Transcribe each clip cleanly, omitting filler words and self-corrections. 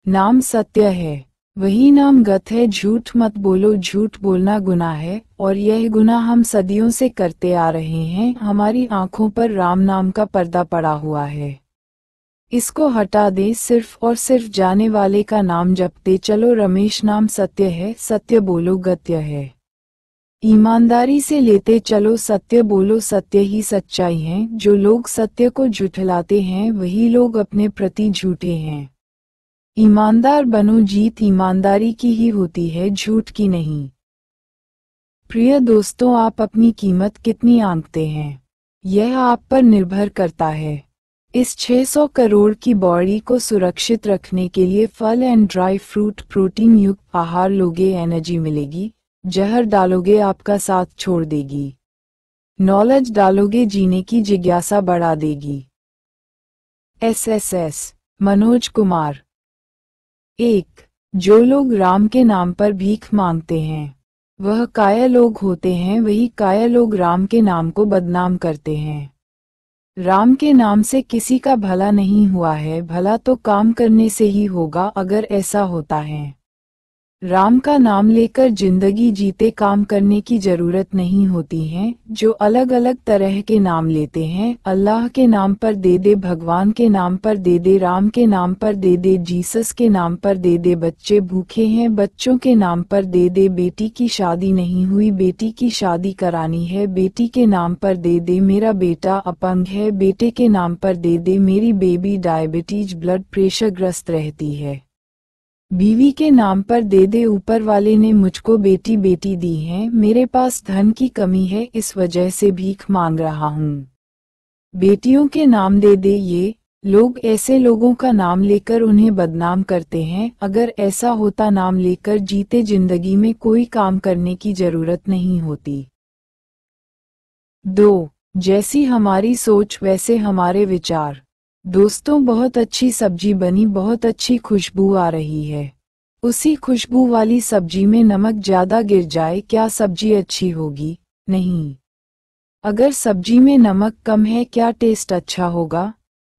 नाम सत्य है, वही नाम गत है। झूठ मत बोलो, झूठ बोलना गुनाह है, और यह गुनाह हम सदियों से करते आ रहे हैं। हमारी आंखों पर राम नाम का पर्दा पड़ा हुआ है, इसको हटा दे। सिर्फ और सिर्फ जाने वाले का नाम जपते चलो। रमेश नाम सत्य है, सत्य बोलो गत्य है। ईमानदारी से लेते चलो, सत्य बोलो, सत्य ही सच्चाई है। जो लोग सत्य को झुठलाते हैं वही लोग अपने प्रति झूठे हैं। ईमानदार बनो, जीत ईमानदारी की ही होती है, झूठ की नहीं। प्रिय दोस्तों, आप अपनी कीमत कितनी आंकते हैं, यह आप पर निर्भर करता है। इस 600 करोड़ की बॉडी को सुरक्षित रखने के लिए फल एंड ड्राई फ्रूट, प्रोटीन युक्त आहार लोगे, एनर्जी मिलेगी। जहर डालोगे आपका साथ छोड़ देगी, नॉलेज डालोगे जीने की जिज्ञासा बढ़ा देगी। SSS मनोज कुमार। 1. जो लोग राम के नाम पर भीख मांगते हैं वह कायर लोग होते हैं, वही कायर लोग राम के नाम को बदनाम करते हैं। राम के नाम से किसी का भला नहीं हुआ है, भला तो काम करने से ही होगा अगर ऐसा होता है। राम का नाम लेकर जिंदगी जीते, काम करने की जरूरत नहीं होती है। जो अलग अलग तरह के नाम लेते हैं, अल्लाह के नाम पर दे दे, भगवान के नाम पर दे दे, राम के नाम पर दे दे, जीसस के नाम पर दे दे। बच्चे भूखे हैं, बच्चों के नाम पर दे दे। बेटी की शादी नहीं हुई, बेटी की शादी करानी है, बेटी के नाम पर दे दे। मेरा बेटा अपंग है, बेटे के नाम पर दे दे। मेरी बेबी डायबिटीज ब्लड प्रेशर ग्रस्त रहती है, बीवी के नाम पर दे दे। ऊपर वाले ने मुझको बेटी बेटी दी है, मेरे पास धन की कमी है, इस वजह से भीख मांग रहा हूँ। बेटियों के नाम दे दे। ये लोग ऐसे लोगों का नाम लेकर उन्हें बदनाम करते हैं। अगर ऐसा होता, नाम लेकर जीते, जिंदगी में कोई काम करने की जरूरत नहीं होती। 2. जैसी हमारी सोच वैसे हमारे विचार। दोस्तों, बहुत अच्छी सब्जी बनी, बहुत अच्छी खुशबू आ रही है। उसी खुशबू वाली सब्जी में नमक ज्यादा गिर जाए, क्या सब्जी अच्छी होगी? नहीं। अगर सब्जी में नमक कम है, क्या टेस्ट अच्छा होगा?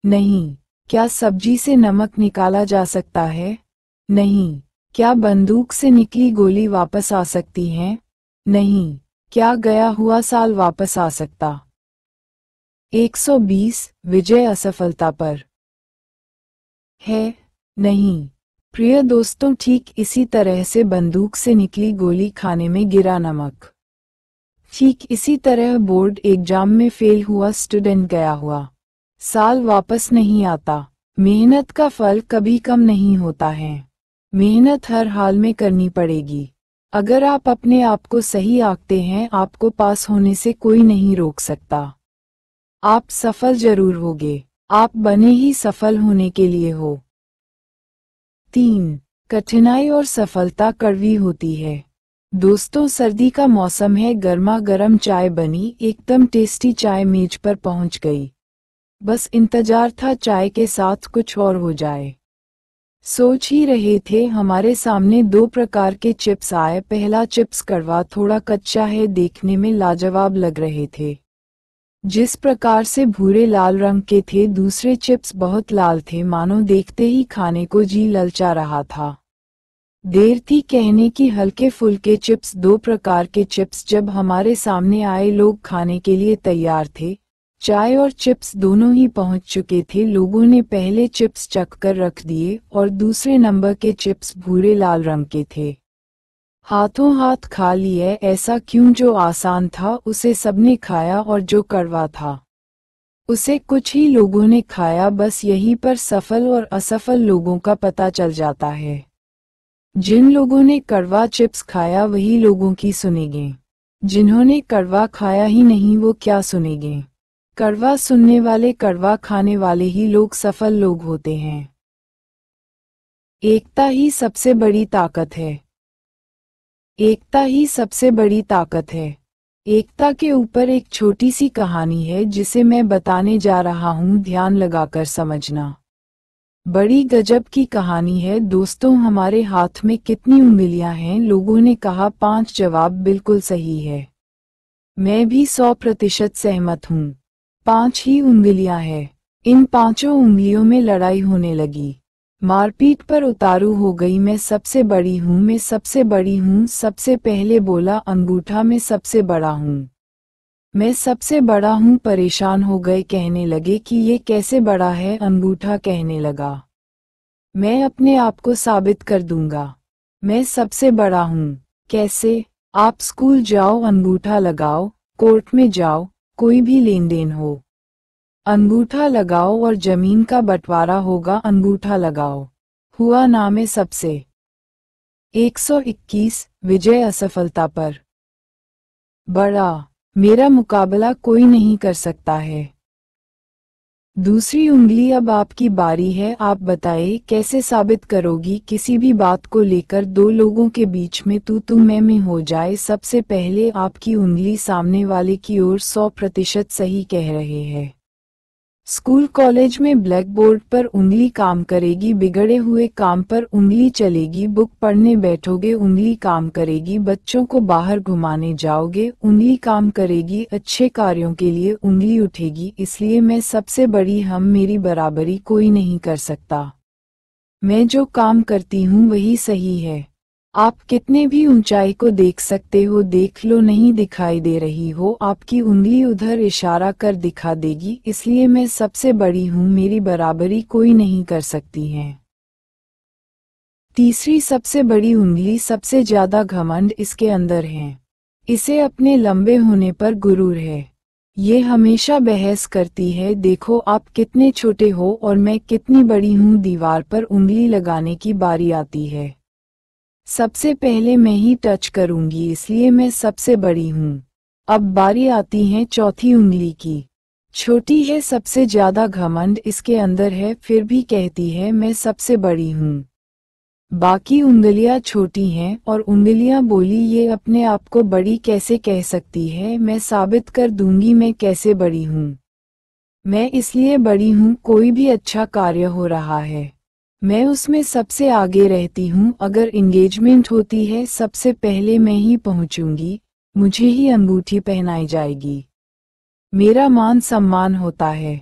नहीं। क्या सब्जी से नमक निकाला जा सकता है? नहीं। क्या बंदूक से निकली गोली वापस आ सकती है? नहीं। क्या गया हुआ साल वापस आ सकता? 120 विजय असफलता पर है? नहीं। प्रिय दोस्तों, ठीक इसी तरह से बंदूक से निकली गोली, खाने में गिरा नमक। ठीक इसी तरह बोर्ड एग्जाम में फेल हुआ स्टूडेंट, गया हुआ साल वापस नहीं आता। मेहनत का फल कभी कम नहीं होता है, मेहनत हर हाल में करनी पड़ेगी। अगर आप अपने आप को सही आंकते हैं, आपको पास होने से कोई नहीं रोक सकता। आप सफल जरूर होगे, आप बने ही सफल होने के लिए हो। 3. कठिनाई और सफलता कड़वी होती है। दोस्तों, सर्दी का मौसम है, गर्मा गर्म चाय बनी, एकदम टेस्टी चाय मेज पर पहुंच गई। बस इंतजार था चाय के साथ कुछ और हो जाए। सोच ही रहे थे, हमारे सामने 2 प्रकार के चिप्स आए। पहला चिप्स कड़वा, थोड़ा कच्चा है, देखने में लाजवाब लग रहे थे, जिस प्रकार से भूरे लाल रंग के थे। दूसरे चिप्स बहुत लाल थे, मानो देखते ही खाने को जी ललचा रहा था। देर थी कहने की, हल्के फुल्के चिप्स। 2 प्रकार के चिप्स जब हमारे सामने आए, लोग खाने के लिए तैयार थे। चाय और चिप्स दोनों ही पहुंच चुके थे। लोगों ने पहले चिप्स चख कर रख दिए और दूसरे नंबर के चिप्स भूरे लाल रंग के थे, हाथों हाथ खा लिए। ऐसा क्यों? जो आसान था उसे सबने खाया, और जो कड़वा था उसे कुछ ही लोगों ने खाया। बस यहीं पर सफल और असफल लोगों का पता चल जाता है। जिन लोगों ने कड़वा चिप्स खाया वही लोगों की सुनेंगे, जिन्होंने कड़वा खाया ही नहीं वो क्या सुनेंगे? कड़वा सुनने वाले, कड़वा खाने वाले ही लोग सफल लोग होते हैं। एकता ही सबसे बड़ी ताकत है। एकता ही सबसे बड़ी ताकत है। एकता के ऊपर एक छोटी सी कहानी है जिसे मैं बताने जा रहा हूँ, ध्यान लगाकर समझना। बड़ी गजब की कहानी है दोस्तों। हमारे हाथ में कितनी उंगलियां हैं? लोगों ने कहा 5। जवाब बिल्कुल सही है, मैं भी 100% सहमत हूँ। 5 ही उंगलियां हैं। इन 5 उंगलियों में लड़ाई होने लगी। मारपीट पर उतारू हो गई, मैं सबसे बड़ी हूँ, मैं सबसे बड़ी हूँ, सबसे पहले बोला अंगूठा, मैं सबसे बड़ा हूँ, मैं सबसे बड़ा हूँ। परेशान हो गए, कहने लगे कि ये कैसे बड़ा है। अंगूठा कहने लगा, मैं अपने आप को साबित कर दूंगा, मैं सबसे बड़ा हूँ। कैसे? आप स्कूल जाओ, अंगूठा लगाओ, कोर्ट में जाओ, कोई भी लेन देन हो, अंगूठा लगाओ, और जमीन का बंटवारा होगा, अंगूठा लगाओ। हुआ नाम है सबसे। 121 विजय असफलता पर। बड़ा, मेरा मुकाबला कोई नहीं कर सकता है। दूसरी उंगली, अब आपकी बारी है, आप बताइए कैसे साबित करोगी किसी भी बात को लेकर दो लोगों के बीच में तू मैं हो जाए। सबसे पहले आपकी उंगली सामने वाले की ओर 100% सही कह रहे हैं। स्कूल कॉलेज में ब्लैक बोर्ड पर उंगली काम करेगी, बिगड़े हुए काम पर उंगली चलेगी, बुक पढ़ने बैठोगे उंगली काम करेगी, बच्चों को बाहर घुमाने जाओगे उंगली काम करेगी, अच्छे कार्यों के लिए उंगली उठेगी। इसलिए मैं सबसे बड़ी, हम मेरी बराबरी कोई नहीं कर सकता। मैं जो काम करती हूँ वही सही है। आप कितने भी ऊंचाई को देख सकते हो, देख लो, नहीं दिखाई दे रही हो, आपकी उंगली उधर इशारा कर दिखा देगी। इसलिए मैं सबसे बड़ी हूँ, मेरी बराबरी कोई नहीं कर सकती है। तीसरी सबसे बड़ी उंगली, सबसे ज्यादा घमंड इसके अंदर है। इसे अपने लंबे होने पर गुरूर है। ये हमेशा बहस करती है, देखो आप कितने छोटे हो और मैं कितनी बड़ी हूँ। दीवार पर उंगली लगाने की बारी आती है, सबसे पहले मैं ही टच करूंगी, इसलिए मैं सबसे बड़ी हूँ। अब बारी आती है चौथी उंगली की। छोटी है, सबसे ज्यादा घमंड इसके अंदर है, फिर भी कहती है मैं सबसे बड़ी हूँ। बाकी उंगलियां छोटी हैं और उंगलियां बोली, ये अपने आप को बड़ी कैसे कह सकती है, मैं साबित कर दूंगी मैं कैसे बड़ी हूँ। मैं इसलिए बड़ी हूँ, कोई भी अच्छा कार्य हो रहा है, मैं उसमें सबसे आगे रहती हूँ। अगर एंगेजमेंट होती है, सबसे पहले मैं ही पहुँचूंगी, मुझे ही अंगूठी पहनाई जाएगी, मेरा मान सम्मान होता है,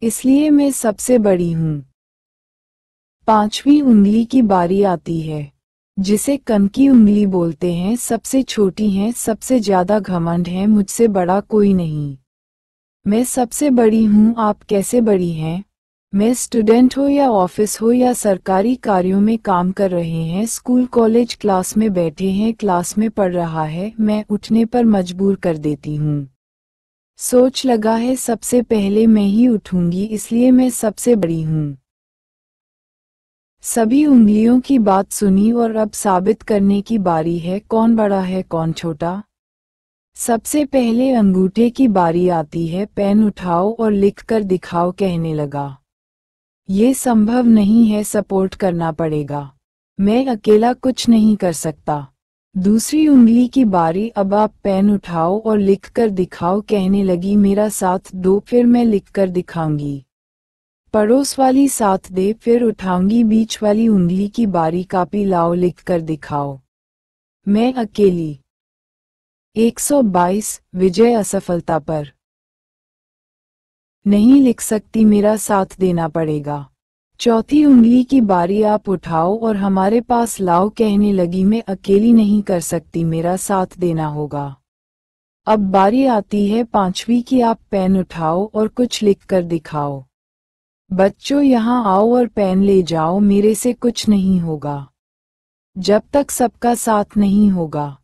इसलिए मैं सबसे बड़ी हूँ। पांचवी उंगली की बारी आती है, जिसे कन की उंगली बोलते हैं, सबसे छोटी है, सबसे ज्यादा घमंड है, मुझसे बड़ा कोई नहीं, मैं सबसे बड़ी हूँ। आप कैसे बड़ी हैं? मैं स्टूडेंट हो या ऑफिस हो या सरकारी कार्यों में काम कर रहे हैं, स्कूल कॉलेज क्लास में बैठे हैं, क्लास में पढ़ रहा है, मैं उठने पर मजबूर कर देती हूँ। सोच लगा है सबसे पहले मैं ही उठूंगी, इसलिए मैं सबसे बड़ी हूँ। सभी उंगलियों की बात सुनी और अब साबित करने की बारी है, कौन बड़ा है कौन छोटा। सबसे पहले अंगूठे की बारी आती है, पेन उठाओ और लिख कर दिखाओ, कहने लगा, ये संभव नहीं है, सपोर्ट करना पड़ेगा, मैं अकेला कुछ नहीं कर सकता। दूसरी उंगली की बारी, अब आप पेन उठाओ और लिख कर दिखाओ, कहने लगी, मेरा साथ दो, फिर मैं लिख कर दिखाऊंगी। पड़ोस वाली साथ दे, फिर उठाऊंगी। बीच वाली उंगली की बारी, कापी लाओ, लिख कर दिखाओ, मैं अकेली। 122 विजय असफलता पर। नहीं लिख सकती, मेरा साथ देना पड़ेगा। चौथी उंगली की बारी, आप उठाओ और हमारे पास लाओ, कहने लगी, मैं अकेली नहीं कर सकती, मेरा साथ देना होगा। अब बारी आती है पांचवी की, आप पेन उठाओ और कुछ लिख कर दिखाओ। बच्चों यहाँ आओ और पेन ले जाओ, मेरे से कुछ नहीं होगा जब तक सबका साथ नहीं होगा।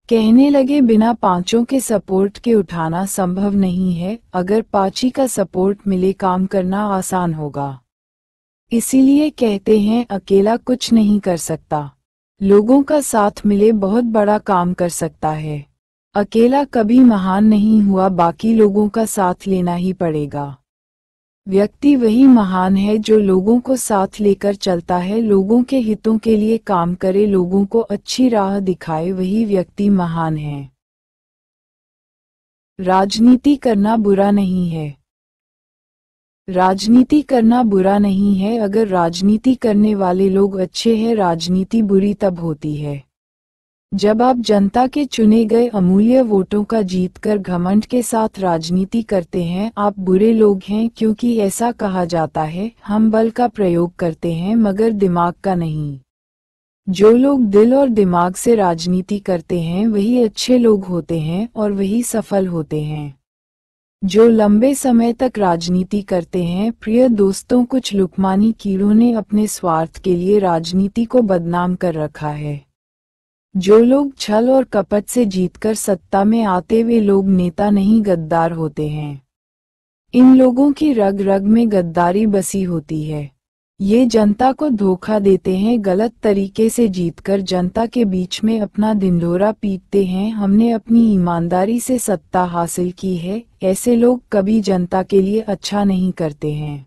कहने लगे, बिना पांचों के सपोर्ट के उठाना संभव नहीं है, अगर पांची का सपोर्ट मिले काम करना आसान होगा। इसीलिए कहते हैं अकेला कुछ नहीं कर सकता, लोगों का साथ मिले बहुत बड़ा काम कर सकता है। अकेला कभी महान नहीं हुआ, बाकी लोगों का साथ लेना ही पड़ेगा। व्यक्ति वही महान है जो लोगों को साथ लेकर चलता है, लोगों के हितों के लिए काम करे, लोगों को अच्छी राह दिखाए, वही व्यक्ति महान है। राजनीति करना बुरा नहीं है। राजनीति करना बुरा नहीं है, अगर राजनीति करने वाले लोग अच्छे हैं, राजनीति बुरी तब होती है जब आप जनता के चुने गए अमूल्य वोटों का जीतकर घमंड के साथ राजनीति करते हैं, आप बुरे लोग हैं, क्योंकि ऐसा कहा जाता है, हम बल का प्रयोग करते हैं मगर दिमाग का नहीं। जो लोग दिल और दिमाग से राजनीति करते हैं वही अच्छे लोग होते हैं और वही सफल होते हैं। जो लंबे समय तक राजनीति करते हैं, प्रिय दोस्तों, कुछ लुकमानी कीड़ों ने अपने स्वार्थ के लिए राजनीति को बदनाम कर रखा है। जो लोग छल और कपट से जीतकर सत्ता में आते, वे लोग नेता नहीं गद्दार होते हैं। इन लोगों की रग रग में गद्दारी बसी होती है। ये जनता को धोखा देते हैं, गलत तरीके से जीतकर जनता के बीच में अपना ढिंढोरा पीटते हैं। हमने अपनी ईमानदारी से सत्ता हासिल की है, ऐसे लोग कभी जनता के लिए अच्छा नहीं करते हैं।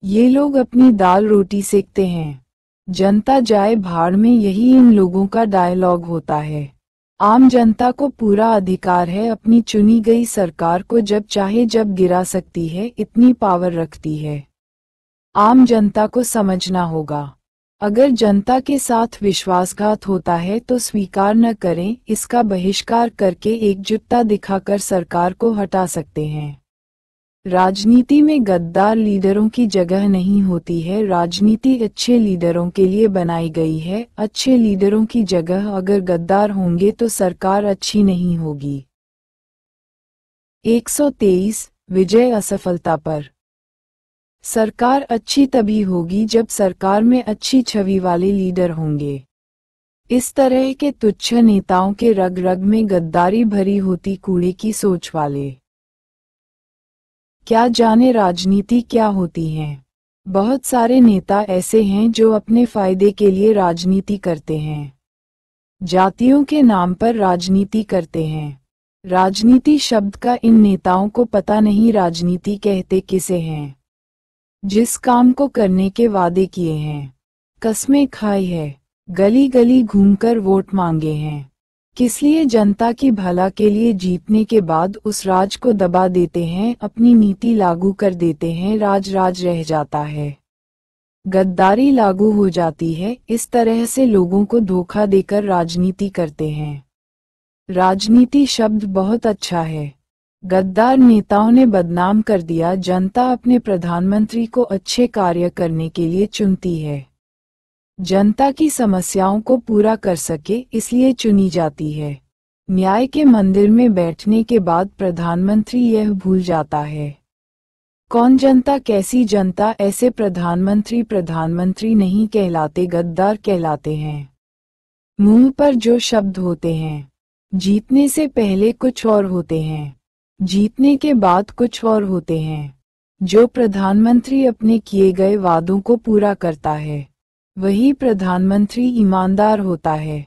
ये लोग अपनी दाल रोटी सेकते हैं। जनता जाए भाड़ में, यही इन लोगों का डायलॉग होता है। आम जनता को पूरा अधिकार है अपनी चुनी गई सरकार को जब चाहे जब गिरा सकती है, इतनी पावर रखती है। आम जनता को समझना होगा, अगर जनता के साथ विश्वासघात होता है तो स्वीकार न करें, इसका बहिष्कार करके एकजुटता दिखाकर सरकार को हटा सकते हैं। राजनीति में गद्दार लीडरों की जगह नहीं होती है, राजनीति अच्छे लीडरों के लिए बनाई गई है। अच्छे लीडरों की जगह अगर गद्दार होंगे तो सरकार अच्छी नहीं होगी। 123 विजय असफलता पर। सरकार अच्छी तभी होगी जब सरकार में अच्छी छवि वाले लीडर होंगे। इस तरह के तुच्छ नेताओं के रग रग में गद्दारी भरी होती, कूड़े की सोच वाले। क्या जाने राजनीति क्या होती है। बहुत सारे नेता ऐसे हैं जो अपने फायदे के लिए राजनीति करते हैं। जातियों के नाम पर राजनीति करते हैं। राजनीति शब्द का इन नेताओं को पता नहीं राजनीति कहते किसे हैं। जिस काम को करने के वादे किए हैं, कस्में खाई है, गली गली घूमकर वोट मांगे हैं, किस लिए? जनता की भला के लिए जीतने के बाद उस राज को दबा देते हैं, अपनी नीति लागू कर देते हैं, राज रह जाता है, गद्दारी लागू हो जाती है। इस तरह से लोगों को धोखा देकर राजनीति करते हैं। राजनीति शब्द बहुत अच्छा है, गद्दार नेताओं ने बदनाम कर दिया। जनता अपने प्रधानमंत्री को अच्छे कार्य करने के लिए चुनती है, जनता की समस्याओं को पूरा कर सके इसलिए चुनी जाती है। न्याय के मंदिर में बैठने के बाद प्रधानमंत्री यह भूल जाता है कौन जनता कैसी जनता, ऐसे प्रधानमंत्री नहीं कहलाते, गद्दार कहलाते हैं। मुंह पर जो शब्द होते हैं, जीतने से पहले कुछ और होते हैं, जीतने के बाद कुछ और होते हैं। जो प्रधानमंत्री अपने किए गए वादों को पूरा करता है, वही प्रधानमंत्री ईमानदार होता है,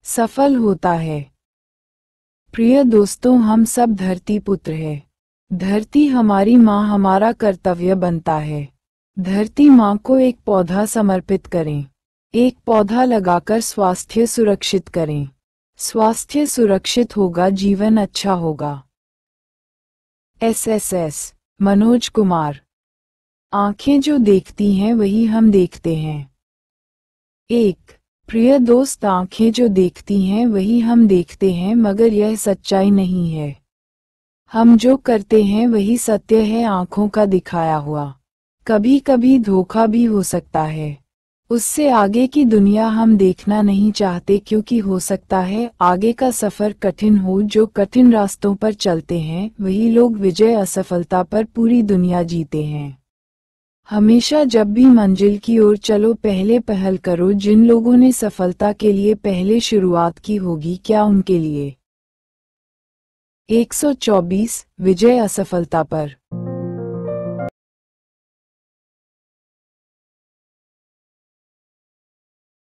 सफल होता है। प्रिय दोस्तों, हम सब धरती पुत्र हैं। धरती हमारी माँ, हमारा कर्तव्य बनता है धरती माँ को एक पौधा समर्पित करें। एक पौधा लगाकर स्वास्थ्य सुरक्षित करें। स्वास्थ्य सुरक्षित होगा, जीवन अच्छा होगा। SSS मनोज कुमार। आंखें जो देखती हैं वही हम देखते हैं। एक प्रिय दोस्त, आंखें जो देखती हैं वही हम देखते हैं, मगर यह सच्चाई नहीं है। हम जो करते हैं वही सत्य है, आंखों का दिखाया हुआ। कभी कभी धोखा भी हो सकता है, उससे आगे की दुनिया हम देखना नहीं चाहते, क्योंकि हो सकता है आगे का सफर कठिन हो। जो कठिन रास्तों पर चलते हैं वही लोग विजय असफलता पर पूरी दुनिया जीते हैं। हमेशा जब भी मंजिल की ओर चलो, पहले पहल करो। जिन लोगों ने सफलता के लिए पहले शुरुआत की होगी, क्या उनके लिए 124 विजय असफलता पर।